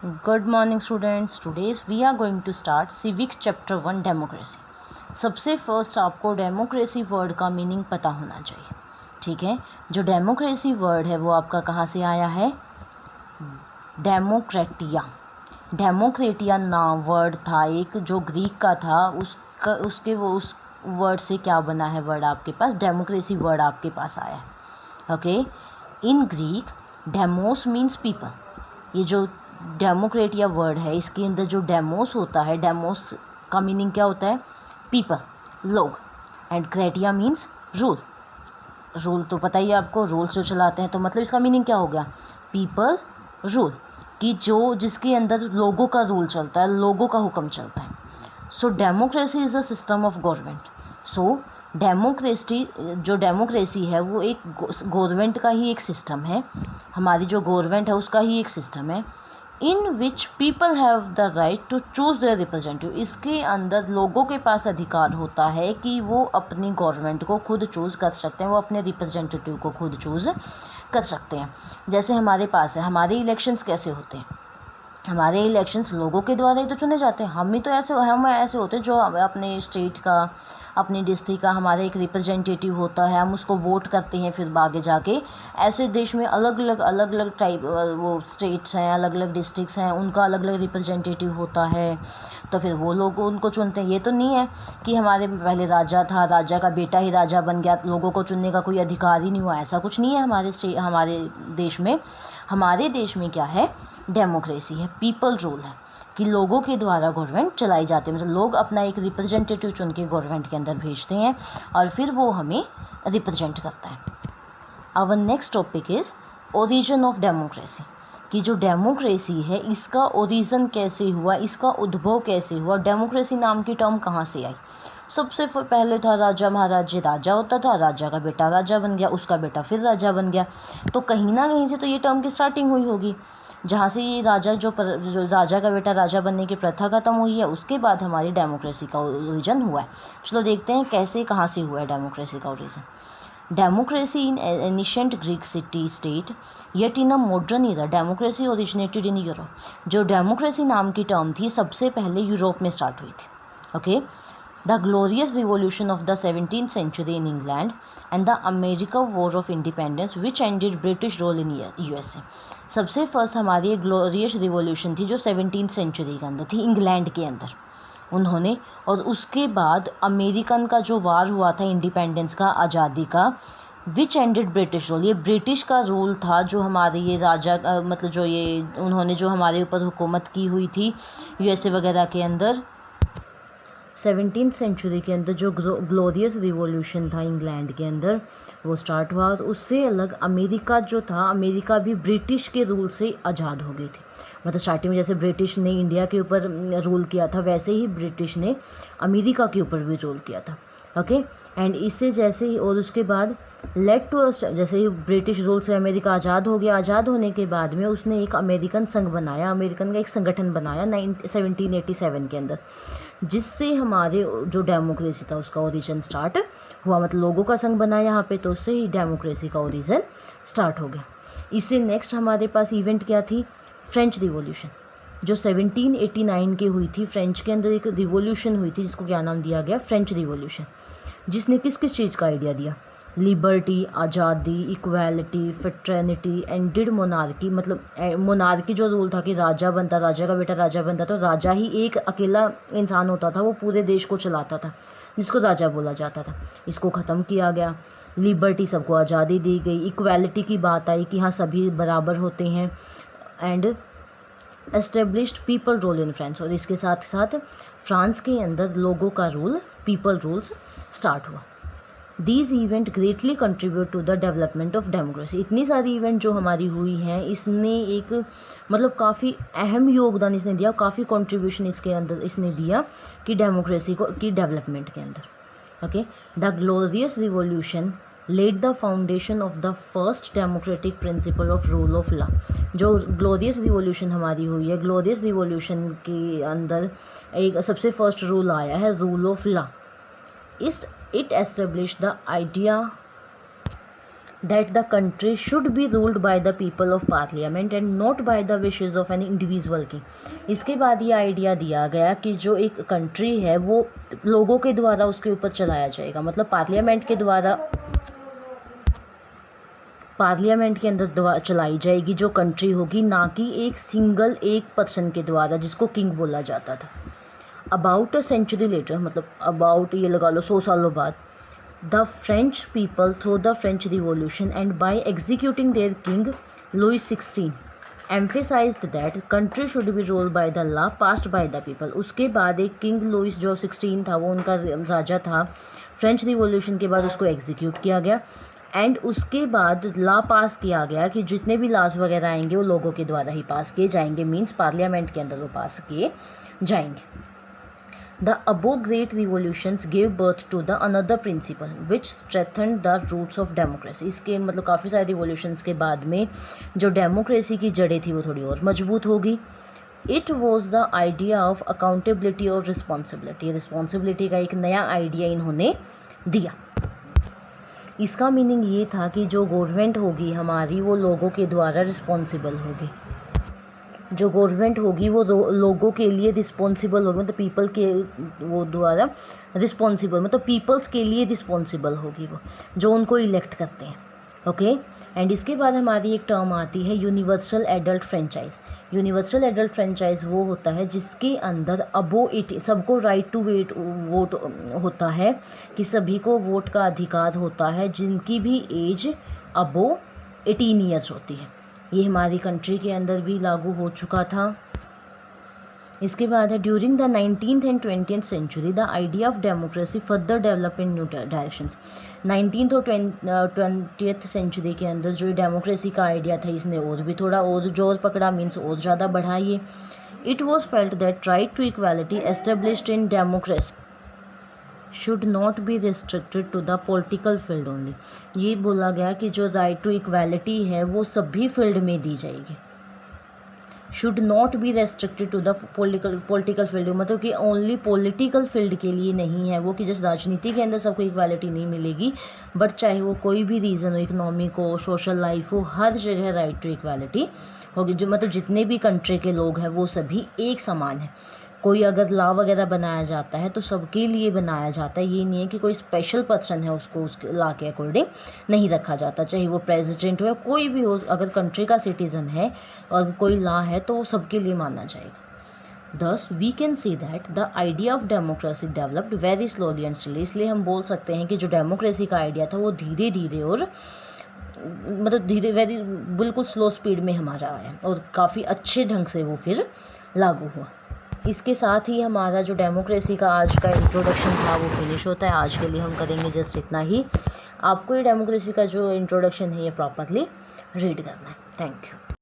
Good morning students. Today we are going to start civics chapter 1 democracy. सबसे first आपको democracy word का meaning पता होना चाहिए. ठीक है, जो डेमोक्रेसी वर्ड है वो आपका कहाँ से आया है? डेमोक्रेटिया. डेमोक्रेटिया नाम वर्ड था एक जो ग्रीक का था, उस वर्ड से क्या बना है वर्ड आपके पास? डेमोक्रेसी वर्ड आपके पास आया है. Okay, in Greek demos means people. ये जो डेमोक्रेटिया वर्ड है इसके अंदर जो डेमोस होता है, डेमोस का मीनिंग क्या होता है? पीपल, लोग. And kratia means rule. Rule तो पता ही है आपको, रूल्स जो चलाते हैं, तो मतलब इसका मीनिंग क्या हो गया? पीपल रूल, कि जो जिसके अंदर लोगों का रूल चलता है, लोगों का हुक्म चलता है. So democracy is a system of government. So जो डेमोक्रेसी है वो एक गवर्नमेंट का ही एक सिस्टम है. हमारी जो गवर्नमेंट है उसका ही एक सिस्टम है. In which people have the right to choose their representative. इसके अंदर लोगों के पास अधिकार होता है कि वो अपनी गवर्नमेंट को खुद चूज़ कर सकते हैं, वो अपने रिप्रेजेंटेटिव को खुद चूज़ कर सकते हैं. जैसे हमारे पास है, हमारे इलेक्शंस कैसे होते हैं? हमारे इलेक्शंस लोगों के द्वारा ही तो चुने जाते हैं. हम ऐसे होते हैं जो अपने स्टेट का, अपनी डिस्ट्रिक्ट का हमारा एक रिप्रेजेंटेटिव होता है, हम उसको वोट करते हैं. फिर आगे जाके ऐसे देश में अलग अलग टाइप वो स्टेट्स हैं, अलग अलग डिस्ट्रिक्ट्स हैं, उनका अलग अलग रिप्रेजेंटेटिव होता है. तो फिर वो लोग उनको चुनते हैं. ये तो नहीं है कि हमारे पहले राजा था, राजा का बेटा ही राजा बन गया, लोगों को चुनने का कोई अधिकार ही नहीं हुआ. ऐसा कुछ नहीं है हमारे देश में. हमारे देश में क्या है? डेमोक्रेसी है, पीपल रूल है, कि लोगों के द्वारा गवर्नमेंट चलाई जाती है. मतलब लोग अपना एक रिप्रेजेंटेटिव चुन के गवर्नमेंट के अंदर भेजते हैं और फिर वो हमें रिप्रेजेंट करता है. Our next topic is origin of democracy. कि जो डेमोक्रेसी है इसका ओरिजिन कैसे हुआ, इसका उद्भव कैसे हुआ, डेमोक्रेसी नाम की टर्म कहाँ से आई? सबसे पहले था राजा महाराज. राजा होता था, राजा का बेटा राजा बन गया, उसका बेटा फिर राजा बन गया. तो कहीं ना कहीं से तो ये टर्म की स्टार्टिंग हुई होगी, जहाँ से ये जो राजा का बेटा राजा बनने की प्रथा खत्म हुई है, उसके बाद हमारी डेमोक्रेसी का ओरिजिन हुआ है. चलो देखते हैं कैसे, कहाँ से हुआ है डेमोक्रेसी का origin. Democracy in ancient Greek city state yet in a modern era. Democracy originated in Europe. जो डेमोक्रेसी नाम की टर्म थी सबसे पहले यूरोप में स्टार्ट हुई थी. Okay, the glorious revolution of the 17th century in England and the America war of independence which ended British rule in USA. सबसे फर्स्ट हमारी एक ग्लोरियस रिवॉल्यूशन थी जो 17th सेंचुरी के अंदर थी, इंग्लैंड के अंदर उन्होंने. और उसके बाद अमेरिकन का जो वार हुआ था इंडिपेंडेंस का, आज़ादी का, विच एंडेड ब्रिटिश रूल. ये ब्रिटिश का रूल था जो हमारे ये राजा मतलब जो ये उन्होंने जो हमारे ऊपर हुकूमत की हुई थी यूएसए वगैरह के अंदर. 17th सेंचुरी के अंदर जो ग्लोरियस रिवॉल्यूशन था इंग्लैंड के अंदर वो स्टार्ट हुआ. और उससे अलग अमेरिका जो था, अमेरिका भी ब्रिटिश के रूल से आज़ाद हो गई थी. मतलब स्टार्टिंग में जैसे ब्रिटिश ने इंडिया के ऊपर रूल किया था, वैसे ही ब्रिटिश ने अमेरिका के ऊपर भी रूल किया था. ओके, एंड इससे जैसे ही, और उसके बाद लेट टू जैसे ही ब्रिटिश रूल से अमेरिका आज़ाद हो गया, आज़ाद होने के बाद में उसने एक अमेरिकन संघ बनाया, अमेरिकन का एक संगठन बनाया 1787 के अंदर, जिससे हमारे जो डेमोक्रेसी था उसका ओरिजिन स्टार्ट हुआ. मतलब लोगों का संघ बना यहाँ पे, तो उससे ही डेमोक्रेसी का ओरिजिन स्टार्ट हो गया. इससे नेक्स्ट हमारे पास इवेंट क्या थी? फ्रेंच रिवॉल्यूशन, जो 1789 की हुई थी. फ्रेंच के अंदर एक रिवॉल्यूशन हुई थी जिसको क्या नाम दिया गया? French revolution. जिसने किस किस चीज़ का आइडिया दिया? लिबर्टी, आज़ादी, इक्वालिटी, फ्रेटर्निटी, एंडेड मोनार्की. मतलब मोनार्की जो रूल था कि राजा का बेटा राजा बनता, तो राजा ही एक अकेला इंसान होता था, वो पूरे देश को चलाता था, जिसको राजा बोला जाता था. इसको ख़त्म किया गया. लिबर्टी, सबको आज़ादी दी गई. इक्वालिटी की बात आई कि हाँ सभी बराबर होते हैं. And established people rule in France. और इसके साथ साथ फ्रांस के अंदर लोगों का रूल, पीपल रूल्स स्टार्ट हुआ. These event greatly contribute to the development of democracy. इतनी सारी इवेंट जो हमारी हुई हैं, इसने एक मतलब काफ़ी अहम योगदान इसने दिया, काफ़ी कंट्रीब्यूशन इसके अंदर इसने दिया कि डेमोक्रेसी को की डेवलपमेंट के अंदर. Okay, the glorious revolution laid the foundation of the first democratic principle of rule of law. जो ग्लोरियस रिवॉल्यूशन हमारी हुई है, ग्लोरियस रिवॉल्यूशन के अंदर एक सबसे फर्स्ट रूल आया है rule of law. It establish the idea that the country should be ruled by the people of parliament and not by the wishes of an individual king। इसके बाद ये idea दिया गया कि जो एक कंट्री है वो लोगों के द्वारा उसके ऊपर चलाया जाएगा, मतलब पार्लियामेंट के द्वारा, पार्लियामेंट के अंदर चलाई जाएगी जो कंट्री होगी, ना कि एक पर्सन के द्वारा जिसको किंग बोला जाता था। अबाउट अ सेंचुरी लेटर, मतलब अबाउट ये लगा लो 100 सालों बाद, the French people through the French revolution and by executing their king Louis 16 emphasised that country should be ruled by the law passed by the people. उसके बाद एक king Louis जो 16 था, वो उनका राजा था, फ्रेंच रिवॉल्यूशन के बाद उसको एग्जीक्यूट किया गया एंड उसके बाद लॉ पास किया गया कि जितने भी लॉज वगैरह आएंगे वो लोगों के द्वारा ही पास किए जाएंगे, मीन्स पार्लियामेंट के अंदर वो पास किए जाएंगे। The above great revolutions gave birth to the another principle which strengthened the roots of democracy। इसके मतलब काफ़ी सारे रिवोल्यूशंस के बाद में जो डेमोक्रेसी की जड़ें थी वो थोड़ी और मजबूत होगी। It was the idea of accountability और responsibility। रिस्पॉन्सिबिलिटी का एक नया आइडिया इन्होंने दिया। इसका मीनिंग ये था कि जो गवर्नमेंट होगी हमारी वो लोगों के द्वारा रिस्पॉन्सिबल होगी, जो गवर्नमेंट होगी वो लोगों के लिए रिस्पॉन्सिबल होगी, मतलब पीपल के वो द्वारा रिस्पॉन्सिबल, मतलब पीपल्स के लिए रिस्पॉन्सिबल होगी वो जो उनको इलेक्ट करते हैं। ओके, एंड इसके बाद हमारी एक टर्म आती है universal adult franchise. Universal adult franchise वो होता है जिसके अंदर अबो 18 सबको राइट टू वोट होता है, कि सभी को वोट का अधिकार होता है जिनकी भी एज अबो 18 ईयर्स होती है। ये हमारी कंट्री के अंदर भी लागू हो चुका था। इसके बाद है during the 19th and 20th century the idea of democracy further develop in new directions. 19th और 20th सेंचुरी के अंदर जो डेमोक्रेसी का आइडिया था इसने और भी थोड़ा और जोर पकड़ा, मीन्स और ज़्यादा बढ़ा ये। It was felt that right to equality established in democracy should not be restricted to the political field only. ये बोला गया कि जो राइट टू इक्वालिटी है वो सभी फील्ड में दी जाएगी, should not be restricted to the political field, मतलब कि ओनली पॉलिटिकल फील्ड के लिए नहीं है वो, कि जैसे राजनीति के अंदर सबको इक्वालिटी नहीं मिलेगी, बट चाहे वो कोई भी रीज़न हो, इकोनॉमिक हो, सोशल लाइफ हो, हर जगह राइट टू इक्वालिटी होगी। जो मतलब जितने भी कंट्री के लोग हैं वो सभी एक समान है। कोई अगर लॉ वगैरह बनाया जाता है तो सबके लिए बनाया जाता है, ये नहीं है कि कोई स्पेशल पर्सन है उसको उसके लॉ के अकॉर्डिंग नहीं रखा जाता, चाहे वो प्रेसिडेंट हो या कोई भी हो, अगर कंट्री का सिटीज़न है और कोई लॉ है तो वो सबके लिए माना जाएगा। Thus we can see that the idea of democracy developed very slowly and steadily। इसलिए हम बोल सकते हैं कि जो डेमोक्रेसी का आइडिया था वो धीरे धीरे और मतलब धीरे बिल्कुल स्लो स्पीड में हमारा आया और काफ़ी अच्छे ढंग से वो फिर लागू हुआ। इसके साथ ही हमारा जो डेमोक्रेसी का आज का इंट्रोडक्शन था वो फिनिश होता है। आज के लिए हम करेंगे जस्ट इतना ही। आपको ये डेमोक्रेसी का जो इंट्रोडक्शन है ये प्रॉपरली रीड करना है। Thank you.